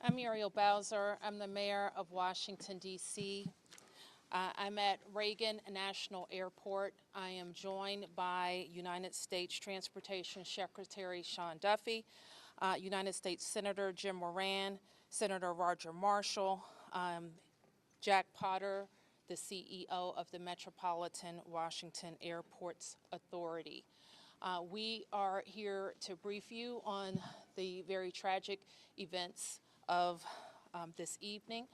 I'm Muriel Bowser. I'm the mayor of Washington, D.C. I'm at Reagan National Airport. I am joined by United States Transportation Secretary Sean Duffy, United States Senator Jim Moran, Senator Roger Marshall, Jack Potter, the CEO of the Metropolitan Washington Airports Authority. We are here to brief you on the very tragic events of this evening,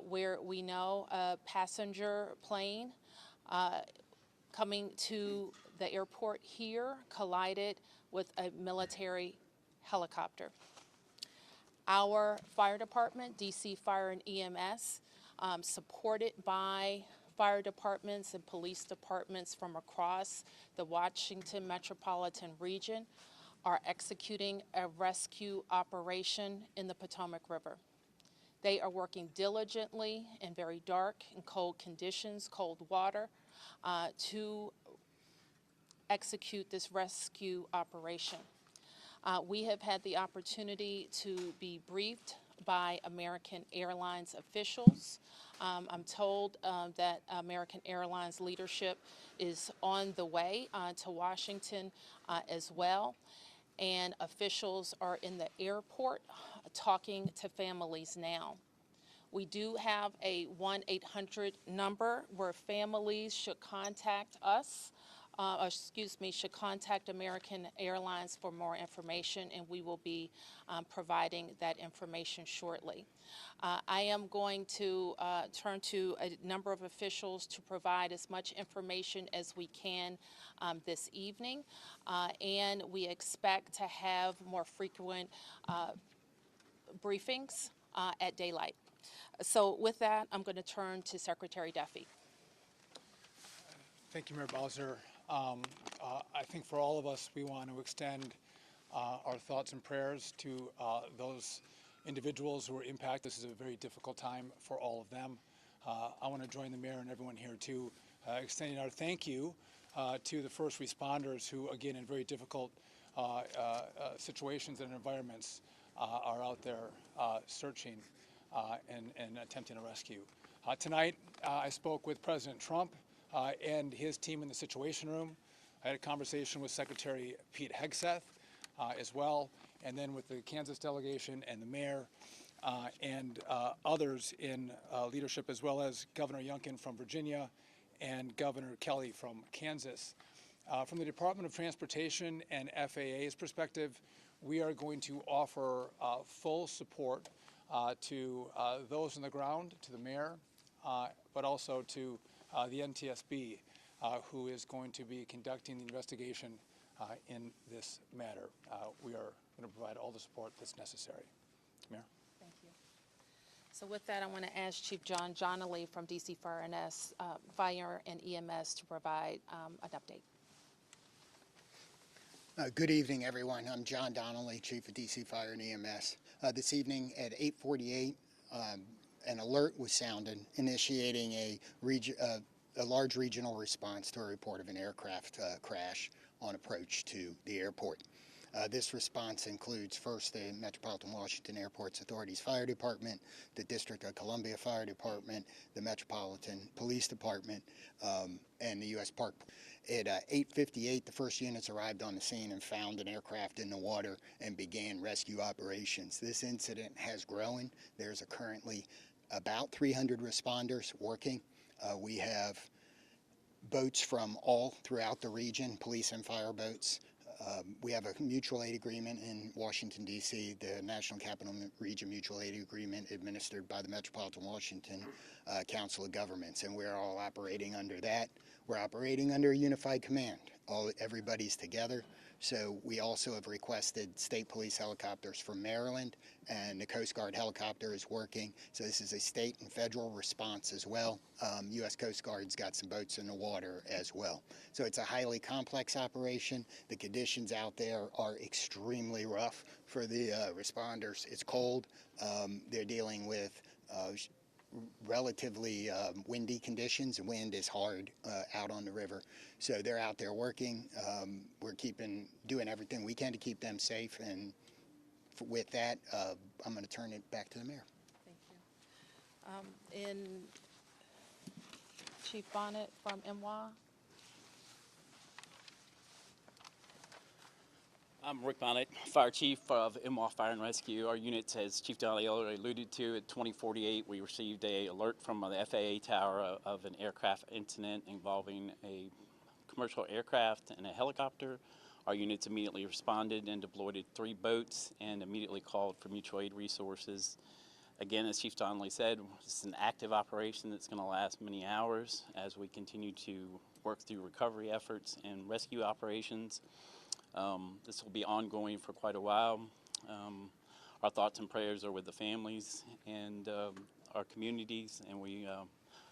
where we know a passenger plane coming to the airport here collided with a military helicopter. Our fire department, DC Fire and EMS, supported by fire departments and police departments from across the Washington metropolitan region, are executing a rescue operation in the Potomac River. They are working diligently in very dark and cold conditions, cold water, to execute this rescue operation. We have had the opportunity to be briefed by American Airlines officials. I'm told that American Airlines leadership is on the way to Washington as well, and officials are in the airport talking to families now. We do have a 1-800 number where families should contact us, should contact American Airlines for more information, and we will be providing that information shortly. I am going to turn to a number of officials to provide as much information as we can this evening, and we expect to have more frequent briefings at daylight. So with that, I'm going to turn to Secretary Duffy. Thank you, Mayor Bowser. I think for all of us, we want to extend our thoughts and prayers to those individuals who were impacted. This is a very difficult time for all of them. I want to join the mayor and everyone here too, extending our thank you to the first responders who, again, in very difficult situations and environments, are out there searching and attempting a rescue. Tonight, I spoke with President Trump and his team in the Situation Room. I had a conversation with Secretary Pete Hegseth as well, and then with the Kansas delegation and the mayor and others in leadership, as well as Governor Youngkin from Virginia and Governor Kelly from Kansas. From the Department of Transportation and FAA's perspective, we are going to offer full support to those on the ground, to the mayor, but also to the NTSB, who is going to be conducting the investigation in this matter. We are going to provide all the support that's necessary. Mayor? Thank you. So with that, I want to ask Chief John Johnley from DC Fire and EMS to provide an update. Good evening, everyone. I'm John Donnelly, Chief of DC Fire and EMS. This evening at 8:48, an alert was sounded, initiating a large regional response to a report of an aircraft crash on approach to the airport. This response includes first the Metropolitan Washington Airports Authority's Fire Department, the District of Columbia Fire Department, the Metropolitan Police Department, and the U.S. Park. At 8:58, the first units arrived on the scene and found an aircraft in the water and began rescue operations. This incident has grown. There's currently about 300 responders working. We have boats from all throughout the region, police and fire boats. We have a mutual aid agreement in Washington, D.C., the National Capital Region Mutual Aid Agreement administered by the Metropolitan Washington Council of Governments, and we're all operating under that. We're operating under a unified command. Everybody's together. So we also have requested state police helicopters from Maryland, and the Coast Guard helicopter is working. So this is a state and federal response as well. U.S. Coast Guard's got some boats in the water as well. So it's a highly complex operation. The conditions out there are extremely rough for the responders. It's cold. They're dealing with relatively windy conditions. Wind is hard out on the river. So they're out there working. We're doing everything we can to keep them safe, and with that, I'm going to turn it back to the mayor. Thank you. In Chief Bonnet from MY. I'm Rick Bonnet, Fire Chief of MY Fire and Rescue. Our unit, as Chief Donnelly already alluded to, at 2048, we received an alert from the FAA tower of an aircraft incident involving a commercial aircraft and a helicopter. Our units immediately responded and deployed 3 boats and immediately called for mutual aid resources. Again, as Chief Donnelly said, it's an active operation that's going to last many hours as we continue to work through recovery efforts and rescue operations. This will be ongoing for quite a while. Our thoughts and prayers are with the families and our communities, and we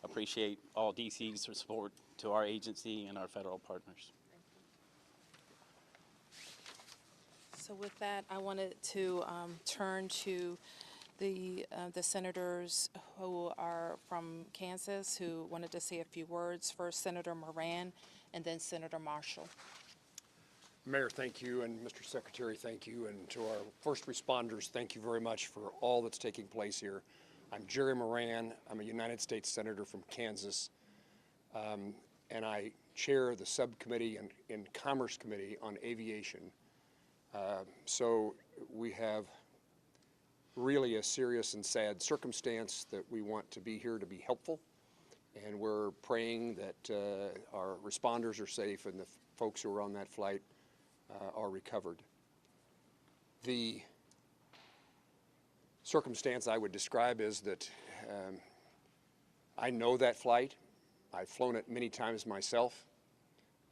appreciate all DC's support to our agency and our federal partners. So with that, I wanted to turn to the senators who are from Kansas who wanted to say a few words. First, Senator Moran, and then Senator Marshall. Mayor, thank you, and Mr. Secretary, thank you, and to our first responders, thank you very much for all that's taking place here. I'm Jerry Moran. I'm a United States Senator from Kansas, and I chair the subcommittee in Commerce Committee on Aviation. So we have really a serious and sad circumstance that we want to be here to be helpful, and we're praying that our responders are safe and the folks who are on that flight are recovered. The circumstance I would describe is that I know that flight. I've flown it many times myself.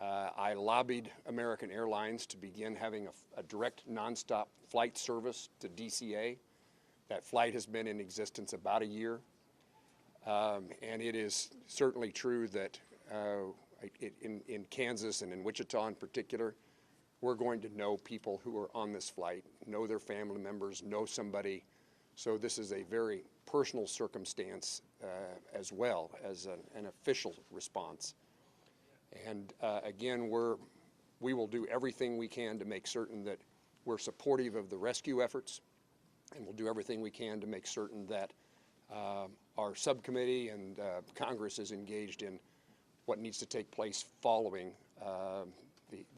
I lobbied American Airlines to begin having a direct nonstop flight service to DCA. That flight has been in existence about a year. And it is certainly true that in Kansas and in Wichita in particular, we're going to know people who are on this flight, know their family members, know somebody. So this is a very personal circumstance as well as an official response. And again, we will do everything we can to make certain that we're supportive of the rescue efforts, and we'll do everything we can to make certain that our subcommittee and Congress is engaged in what needs to take place following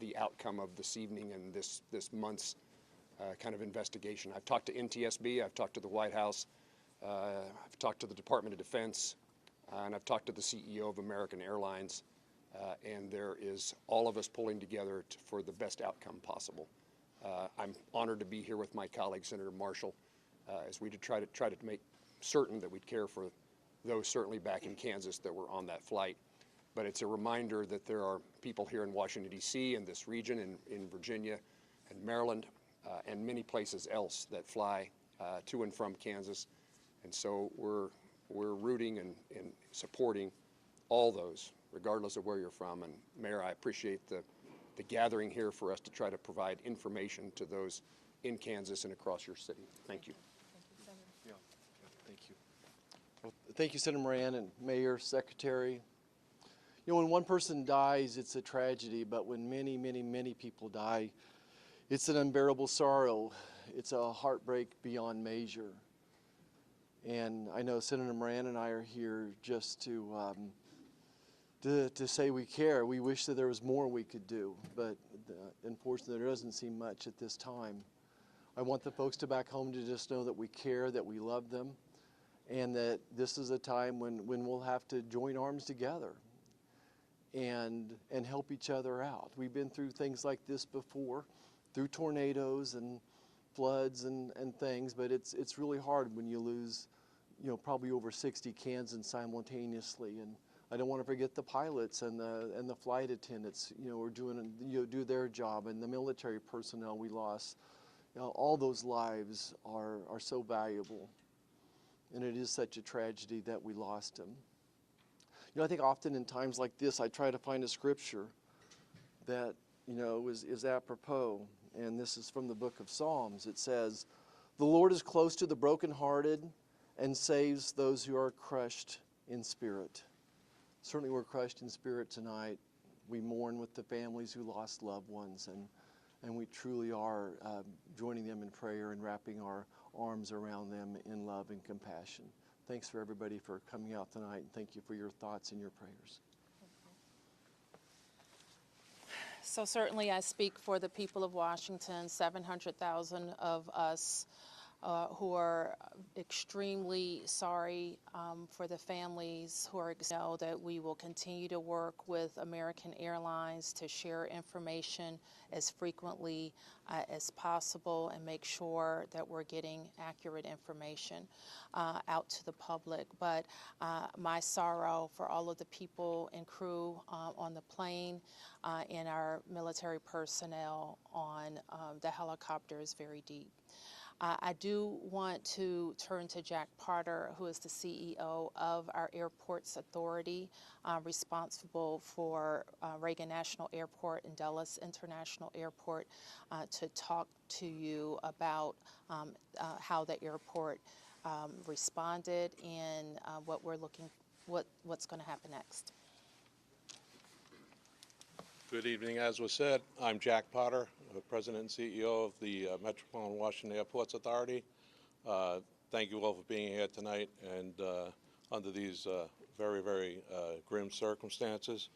the outcome of this evening and this month's kind of investigation. I've talked to NTSB, I've talked to the White House, I've talked to the Department of Defense, and I've talked to the CEO of American Airlines, and there is all of us pulling together for the best outcome possible. I'm honored to be here with my colleague, Senator Marshall, as we try to make certain that we care for those certainly back in Kansas that were on that flight. But it's a reminder that there are people here in Washington, D.C., in this region, in Virginia and Maryland, and many places else that fly to and from Kansas. And so we're rooting and supporting all those, regardless of where you're from. And Mayor, I appreciate the gathering here for us to try to provide information to those in Kansas and across your city. Thank you. Yeah, thank you. Well, thank you, Senator Moran and Mayor, Secretary. You know, when one person dies, it's a tragedy, but when many, many, many people die, it's an unbearable sorrow. It's a heartbreak beyond measure. And I know Senator Moran and I are here just to say we care. We wish that there was more we could do, but unfortunately there doesn't seem much at this time. I want the folks back home to just know that we care, that we love them, and that this is a time when we'll have to join arms together and help each other out. We've been through things like this before, through tornadoes and floods and things, but it's really hard when you lose, you know, probably over 60 Kansans simultaneously. And I don't want to forget the pilots and the flight attendants, you know, are doing, you know, do their job, and the military personnel we lost. You know, all those lives are so valuable, and it is such a tragedy that we lost them. You know, I think often in times like this, I try to find a scripture that, you know, is apropos, and this is from the book of Psalms. It says, "The Lord is close to the brokenhearted and saves those who are crushed in spirit." Certainly we're crushed in spirit tonight. We mourn with the families who lost loved ones, and we truly are joining them in prayer and wrapping our arms around them in love and compassion. Thanks for everybody for coming out tonight, and thank you for your thoughts and your prayers. So certainly I speak for the people of Washington, 700,000 of us who are extremely sorry for the families who are know that we will continue to work with American Airlines to share information as frequently as possible and make sure that we're getting accurate information out to the public. But my sorrow for all of the people and crew on the plane and our military personnel on the helicopter is very deep. I do want to turn to Jack Potter, who is the CEO of our Airports Authority, responsible for Reagan National Airport and Dulles International Airport, to talk to you about how the airport responded and what we're what's going to happen next. Good evening. As was said, I'm Jack Potter, President and CEO of the Metropolitan Washington Airports Authority. Thank you all for being here tonight and under these very, very grim circumstances.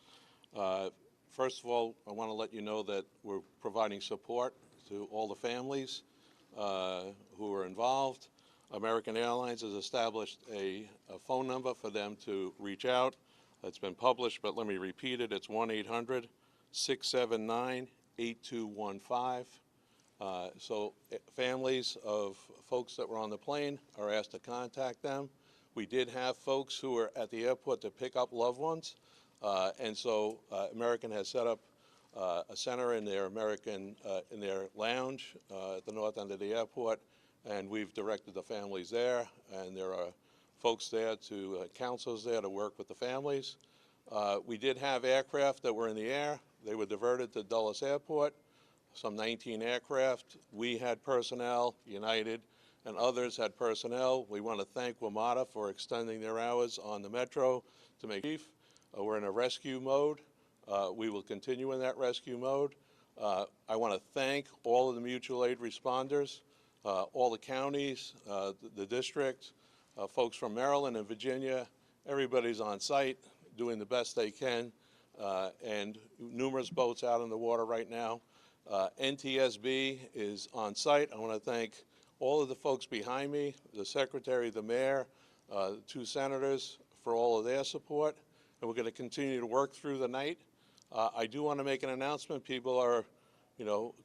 First of all, I want to let you know that we're providing support to all the families who are involved. American Airlines has established a phone number for them to reach out. It's been published, but let me repeat it. It's 1-800-679-8215. So families of folks that were on the plane are asked to contact them. We did have folks who were at the airport to pick up loved ones, and so American has set up a center in their in their lounge at the north end of the airport, and we've directed the families there, and there are folks there counselors there to work with the families. We did have aircraft that were in the air. They were diverted to Dulles Airport, some 19 aircraft. We had personnel, United and others had personnel. We want to thank WMATA for extending their hours on the Metro to make chief. We're in a rescue mode. We will continue in that rescue mode. I want to thank all of the mutual aid responders, all the counties, the district, folks from Maryland and Virginia. Everybody's on site doing the best they can, and numerous boats out in the water right now. NTSB is on site. I want to thank all of the folks behind me, the Secretary, the Mayor, the two Senators for all of their support, and we're going to continue to work through the night. I do want to make an announcement. People are,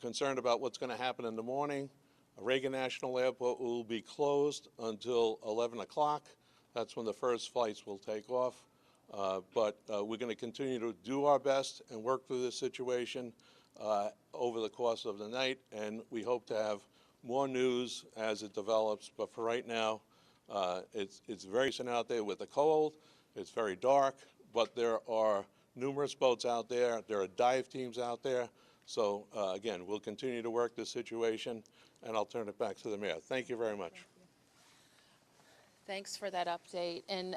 concerned about what's going to happen in the morning. Reagan National Airport will be closed until 11 o'clock. That's when the first flights will take off. But we're going to continue to do our best and work through this situation over the course of the night, and we hope to have more news as it develops. But for right now, it's very recent out there with the cold. It's very dark, but there are numerous boats out there. There are dive teams out there. So again, we'll continue to work this situation, and I'll turn it back to the Mayor. Thank you very much. Thanks for that update. And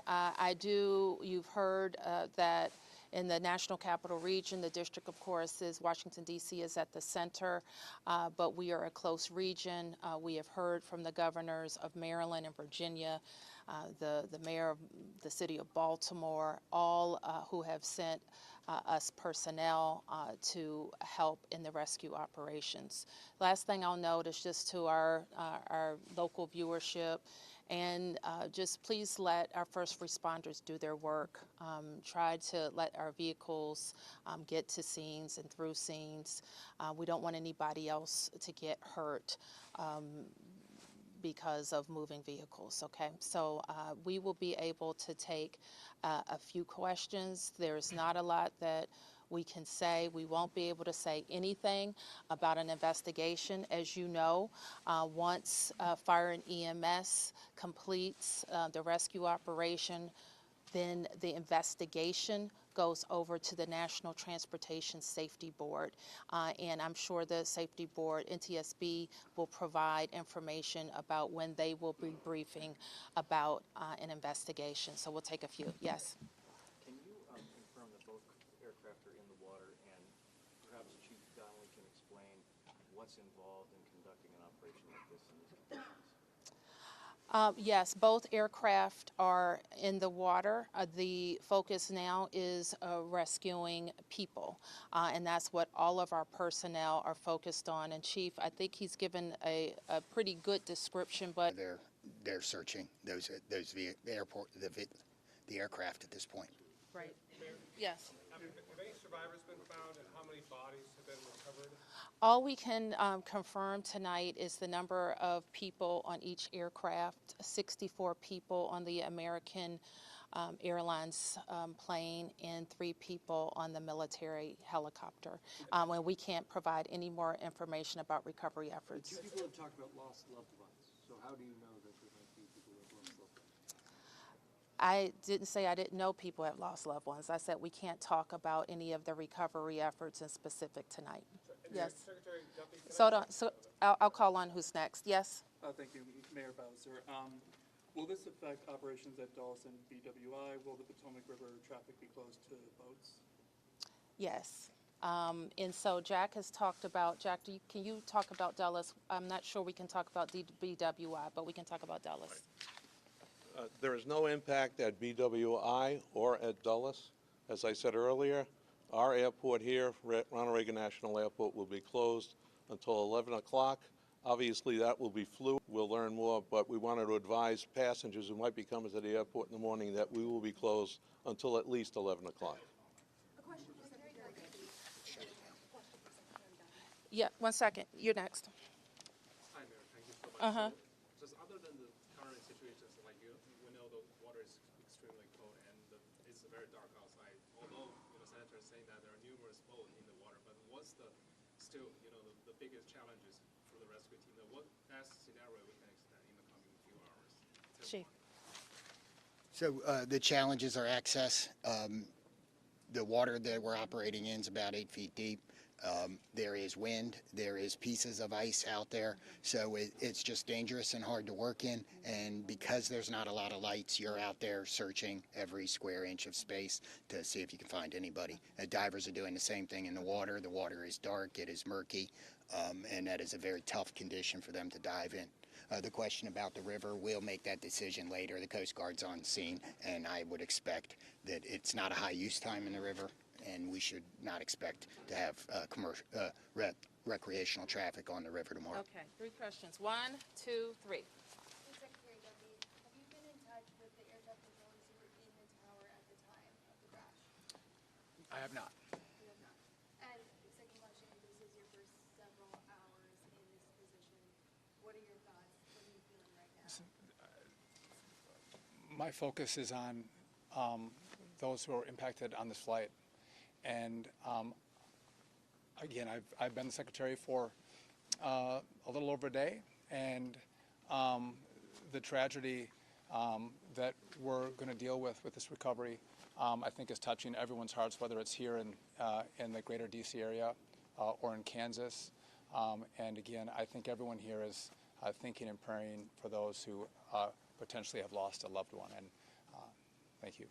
you've heard that in the National Capital Region, the district, of course, is Washington, D.C. is at the center, but we are a close region. We have heard from the governors of Maryland and Virginia, the mayor of the city of Baltimore, all who have sent us personnel to help in the rescue operations. Last thing I'll note is just to our local viewership, and just please let our first responders do their work. Try to let our vehicles get to scenes and through scenes. We don't want anybody else to get hurt because of moving vehicles, okay? So we will be able to take a few questions. There's not a lot that we can say. We won't be able to say anything about an investigation. As you know, once Fire and EMS completes the rescue operation, then the investigation goes over to the National Transportation Safety Board. And I'm sure the Safety Board, NTSB, will provide information about when they will be briefing about an investigation. So we'll take a few. Yes? Can you confirm that both aircraft are in the water, and perhaps Chief Donnelly can explain what's involved in conducting an operation like this in these conditions? Yes, both aircraft are in the water. The focus now is rescuing people, and that's what all of our personnel are focused on. And Chief, I think he's given a pretty good description, but They're searching the aircraft at this point. right. Yes. Have any survivors been found, and how many bodies have been recovered? All we can confirm tonight is the number of people on each aircraft, 64 people on the American Airlines plane and 3 people on the military helicopter. And we can't provide any more information about recovery efforts. People have talked about lost loved ones, so how do you know that there might be people who have lost loved ones? I didn't say I didn't know people have lost loved ones. I said we can't talk about any of the recovery efforts in specific tonight. Yes. Secretary Duffy, So I'll call on who's next. Yes? Thank you, Mayor Bowser. Will this affect operations at Dulles and BWI? Will the Potomac River traffic be closed to boats? Yes. And so Jack has talked about, Jack, can you talk about Dulles? I'm not sure we can talk about BWI, but we can talk about Dulles. There is no impact at BWI or at Dulles. As I said earlier, our airport here, Ronald Reagan National Airport, will be closed until 11 o'clock. Obviously, that will be fluid. We'll learn more, but we wanted to advise passengers who might be coming to the airport in the morning that we will be closed until at least 11 o'clock. Yeah, 1 second. You're next. Hi, Mayor. Thank you so much. Uh-huh. So, just other than the current situations, like we know the water is extremely cold and it's very dark outside. Although Senator is saying that there are numerous boats in the water, but what's still the biggest challenges for the rescue team? What best scenario we can expect in the coming few hours? Chief. So the challenges are access. The water that we're operating in is about 8 feet deep. There is wind, there is pieces of ice out there, so it's just dangerous and hard to work in, and because there's not a lot of lights, you're out there searching every square inch of space to see if you can find anybody. Divers are doing the same thing in the water. The water is dark, it is murky, and that is a very tough condition for them to dive in. The question about the river, we'll make that decision later. The Coast Guard's on scene, and I would expect that it's not a high use time in the river, and we should not expect to have recreational traffic on the river tomorrow. Okay, 3 questions. 1, 2, 3. Secretary Duffy, have you been in touch with the air traffic controllers who were in the tower at the time of the crash? I have not. You have not. And second question, this is your first several hours in this position. What are your thoughts? What are you feeling right now? My focus is on those who are impacted on this flight. And again, I've been the secretary for a little over a day, and the tragedy that we're going to deal with this recovery, I think is touching everyone's hearts, whether it's here in the greater DC area or in Kansas. And again, I think everyone here is thinking and praying for those who potentially have lost a loved one. And thank you.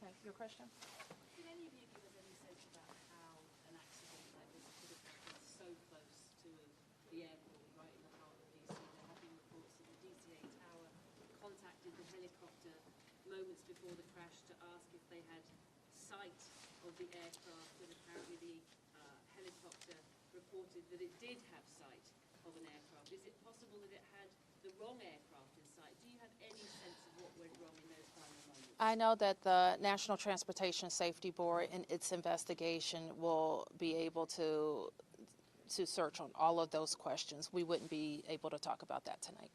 Okay, your question? Did any of you give us any sense about how an accident like this could have happened so close to the airport, right in the heart of DC? There have been reports that the DCA tower contacted the helicopter moments before the crash to ask if they had sight of the aircraft, and apparently the helicopter reported that it did have sight of an aircraft. Is it possible that it had the wrong aircraft in sight? Do you have any sense of what went wrong in those final moments? I know that the National Transportation Safety Board in its investigation will be able to search on all of those questions. We wouldn't be able to talk about that tonight.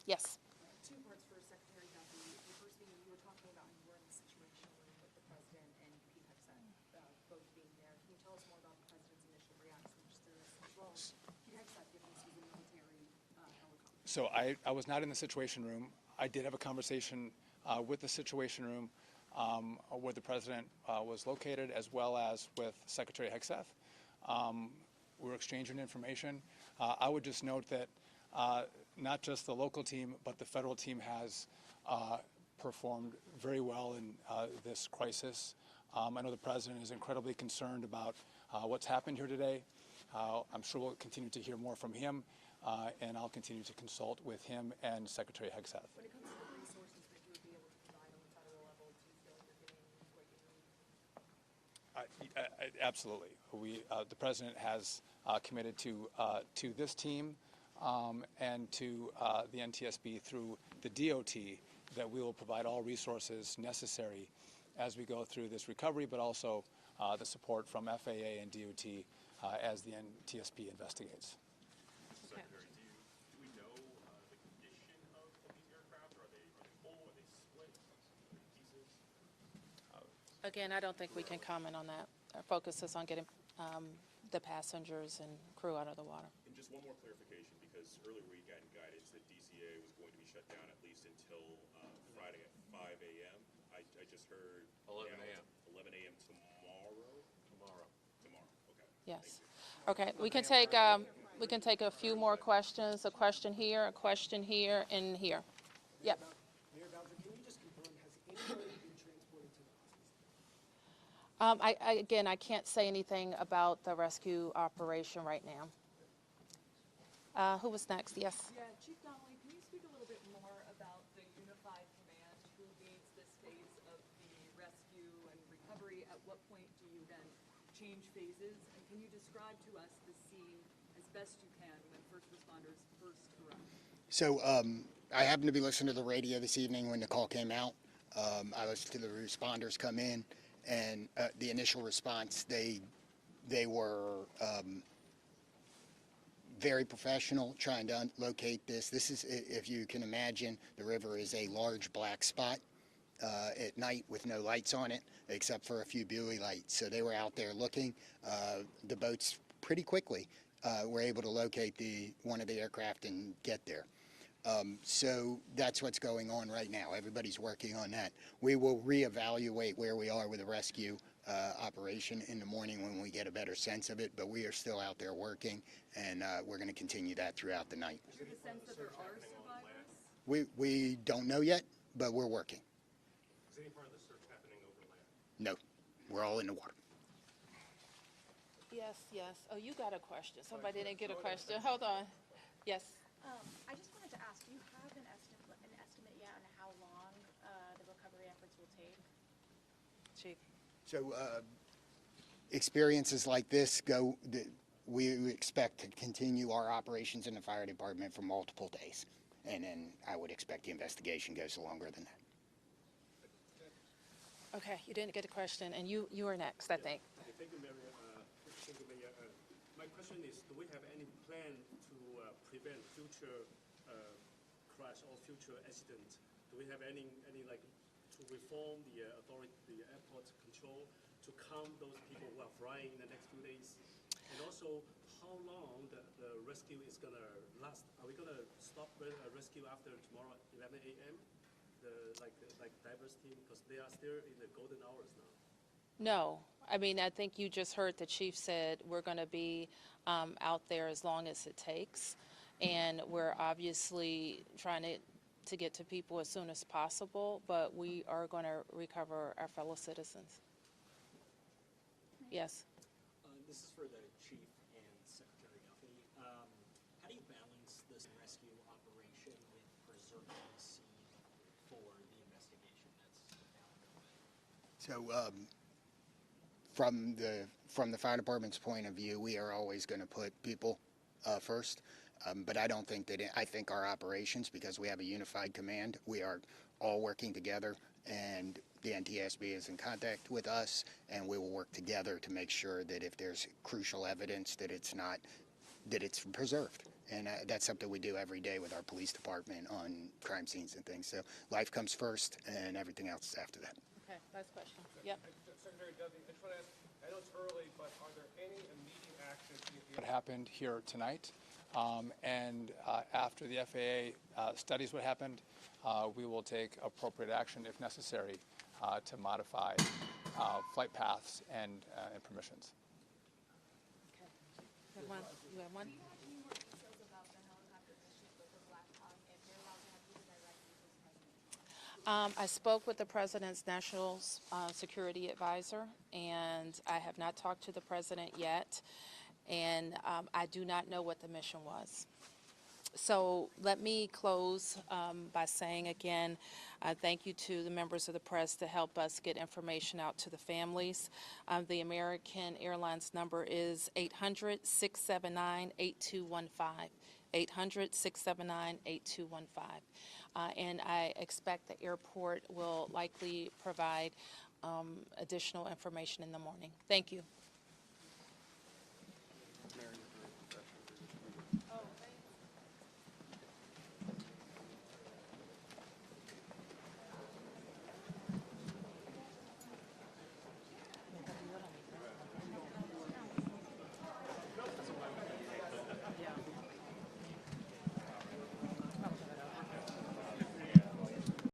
Yes? 2 parts for Secretary Duffy. The first being, you were talking about you were in the Situation Room with the President and Pete Hegseth both being there. Can you tell us more about the President's initial reaction just to this, as well as Pete Hegseth, given this was a military helicopter? So I was not in the Situation Room. I did have a conversation with the Situation Room where the President was located, as well as with Secretary Hegseth. We were exchanging information. I would just note that not just the local team, but the federal team has performed very well in this crisis. I know the President is incredibly concerned about what's happened here today. I'm sure we'll continue to hear more from him, and I'll continue to consult with him and Secretary Hegseth. When it comes to the resources that you would be able to provide on the federal level, do you feel like you're getting what you need? Absolutely. The president has committed to this team and to the NTSB through the DOT that we will provide all resources necessary as we go through this recovery, but also the support from FAA and DOT as the NTSB investigates. Secretary, do we know the condition of these aircraft? Are they full? Are they split? Are they pieces? Again, I don't think we can comment on that. Our focus is on getting the passengers and crew out of the water. And just one more clarification, because earlier we got guidance that DCA was going to be shut down at least until Friday at 5 a.m. I just heard 11 a.m. 11 a.m. tomorrow. Okay. Yes. Okay, we can take a few more questions. A question here, and here. Yep. Mayor Bowser, can you just confirm, has anybody been transported to the hospital? Again, I can't say anything about the rescue operation right now. Who was next? Yes. Yeah, Chief Donnelly, can you speak a little bit more about the unified command? Who leads this phase of the rescue and recovery? At what point do you then change phases? And can you describe to us the scene as best you can when first responders first arrive? So I happened to be listening to the radio this evening when the call came out. I listened to the responders come in, and the initial response, they were very professional trying to locate this. This is, if you can imagine, the river is a large black spot at night with no lights on it except for a few buoy lights. So they were out there looking. The boats pretty quickly were able to locate one of the aircraft and get there. So that's what's going on right now. Everybody's working on that. We will reevaluate where we are with the rescue operation in the morning when we get a better sense of it, but we are still out there working, and we're going to continue that throughout the night. Do you have a sense that there are survivors? We don't know yet, but we're working. Is any part of the search happening over land? No, we're all in the water. Yes. Oh, you got a question. Somebody didn't get a question. Hold on. Yes. I just wanted to ask, do you have an estimate yet on how long the recovery efforts will take? Chief. So experiences like this we expect to continue our operations in the fire department for multiple days. And then I would expect the investigation goes longer than that. Okay, you didn't get a question, and you are next, I think. Thank you, Mayor. My question is, do we have any plan to prevent future crash or future accident? Do we have any like to reform the airport control to calm those people who are flying in the next few days? And also, how long the rescue is gonna last? Are we gonna stop rescue after tomorrow 11 a.m.? Like divers team, because they are still in the golden hours now. No, I mean, I think you just heard the chief said we're going to be out there as long as it takes, and we're obviously trying to get to people as soon as possible, but we are going to recover our fellow citizens. Yes. This is for the chief and Secretary Duffy. How do you balance this rescue operation with preserving the scene for the investigation that's now underway? So from the fire department's point of view, we are always going to put people first. But I don't think I think our operations, because we have a unified command, we are all working together, and the NTSB is in contact with us, and we will work together to make sure that if there's crucial evidence that it's preserved. And that's something we do every day with our police department on crime scenes and things. So life comes first, and everything else is after that. Okay, last question. Yep. Secretary Duffy, I just want to ask, I know it's early, but are there any immediate actions? What happened here tonight, and after the FAA studies what happened, we will take appropriate action if necessary to modify flight paths and permissions. Okay. You have one? You have one? Do you have any more details about the helicopter issues with the Black Hawk, and Mayor Bowser, have you been directly to the president? I spoke with the president's national security advisor, and I have not talked to the president yet. and I do not know what the mission was. So let me close by saying again, thank you to the members of the press to help us get information out to the families. The American Airlines number is 800-679-8215. 800-679-8215. And I expect the airport will likely provide additional information in the morning. Thank you. Mary.